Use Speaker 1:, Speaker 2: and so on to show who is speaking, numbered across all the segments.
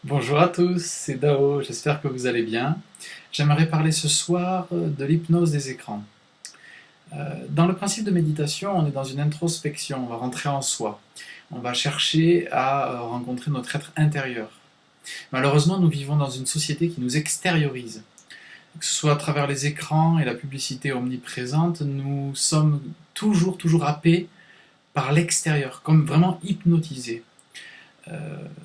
Speaker 1: Bonjour à tous, c'est Dao, j'espère que vous allez bien. J'aimerais parler ce soir de l'hypnose des écrans. Dans le principe de méditation, on est dans une introspection, on va rentrer en soi. On va chercher à rencontrer notre être intérieur. Malheureusement, nous vivons dans une société qui nous extériorise. Que ce soit à travers les écrans et la publicité omniprésente, nous sommes toujours happés par l'extérieur, comme vraiment hypnotisés.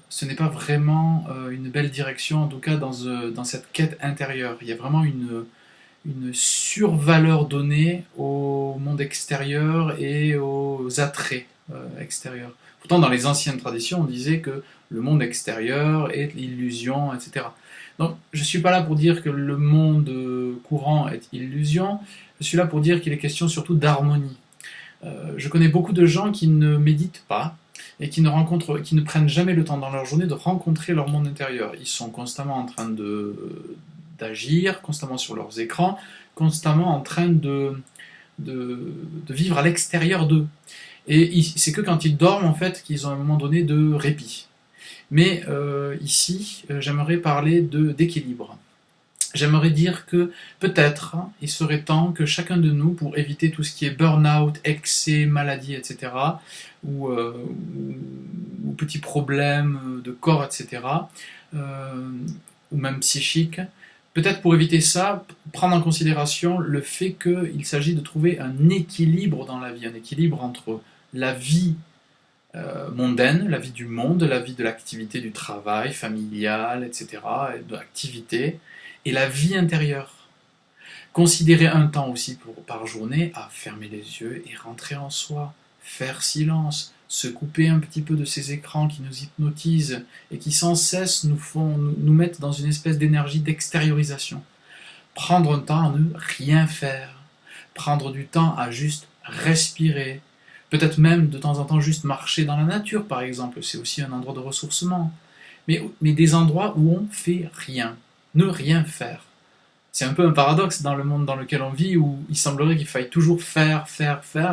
Speaker 1: Ce n'est pas vraiment une belle direction, en tout cas dans cette quête intérieure. Il y a vraiment une survaleur donnée au monde extérieur et aux attraits extérieurs. Pourtant, dans les anciennes traditions, on disait que le monde extérieur est illusion, etc. Donc, je ne suis pas là pour dire que le monde courant est illusion, je suis là pour dire qu'il est question surtout d'harmonie. Je connais beaucoup de gens qui ne méditent pas, et qui ne prennent jamais le temps dans leur journée de rencontrer leur monde intérieur. Ils sont constamment en train d'agir, constamment sur leurs écrans, constamment en train de vivre à l'extérieur d'eux. Et c'est que quand ils dorment, en fait, qu'ils ont un moment donné de répit. Mais ici, j'aimerais parler d'équilibre. J'aimerais dire que peut-être il serait temps que chacun de nous, pour éviter tout ce qui est burn-out, excès, maladie, etc., ou petits problèmes de corps, etc., ou même psychiques, peut-être pour éviter ça, prendre en considération le fait qu'il s'agit de trouver un équilibre dans la vie, un équilibre entre la vie mondaine, la vie du monde, la vie de l'activité du travail, familiale, etc., et de l'activité, et la vie intérieure. Considérer un temps aussi par journée à fermer les yeux et rentrer en soi, faire silence, se couper un petit peu de ces écrans qui nous hypnotisent et qui sans cesse nous mettent dans une espèce d'énergie d'extériorisation. Prendre un temps à ne rien faire, prendre du temps à juste respirer, peut-être même de temps en temps juste marcher dans la nature par exemple, c'est aussi un endroit de ressourcement, mais des endroits où on fait rien, ne rien faire. C'est un peu un paradoxe dans le monde dans lequel on vit où il semblerait qu'il faille toujours faire,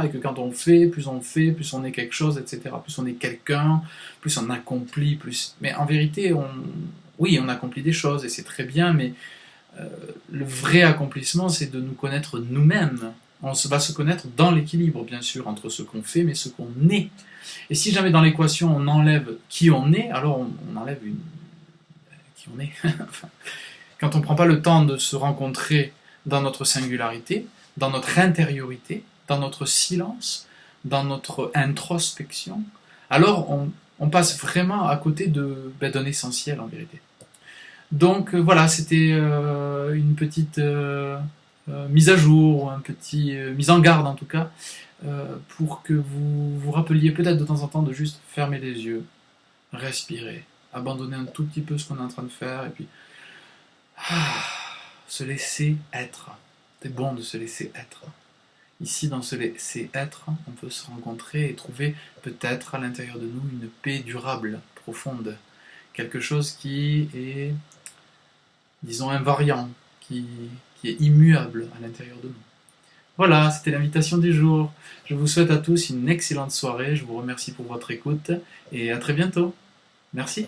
Speaker 1: et que quand on fait, plus on est quelque chose, etc. Plus on est quelqu'un, plus on accomplit, plus... Mais en vérité, oui, on accomplit des choses et c'est très bien, mais le vrai accomplissement, c'est de nous connaître nous-mêmes. On va se connaître dans l'équilibre, bien sûr, entre ce qu'on fait, mais ce qu'on est. Et si jamais dans l'équation on enlève qui on est, alors on enlève qui on est. Quand on ne prend pas le temps de se rencontrer dans notre singularité, dans notre intériorité, dans notre silence, dans notre introspection, alors on passe vraiment à côté d'un essentiel en vérité. Donc voilà, c'était une petite mise à jour, un petit mise en garde en tout cas, pour que vous vous rappeliez peut-être de temps en temps de juste fermer les yeux, respirer, abandonner un tout petit peu ce qu'on est en train de faire, et puis se laisser être. C'est bon de se laisser être. Ici, dans se laisser être, on peut se rencontrer et trouver peut-être à l'intérieur de nous une paix durable, profonde. Quelque chose qui est, disons, invariant, qui est immuable à l'intérieur de nous. Voilà, c'était l'invitation du jour. Je vous souhaite à tous une excellente soirée, je vous remercie pour votre écoute et à très bientôt. Merci.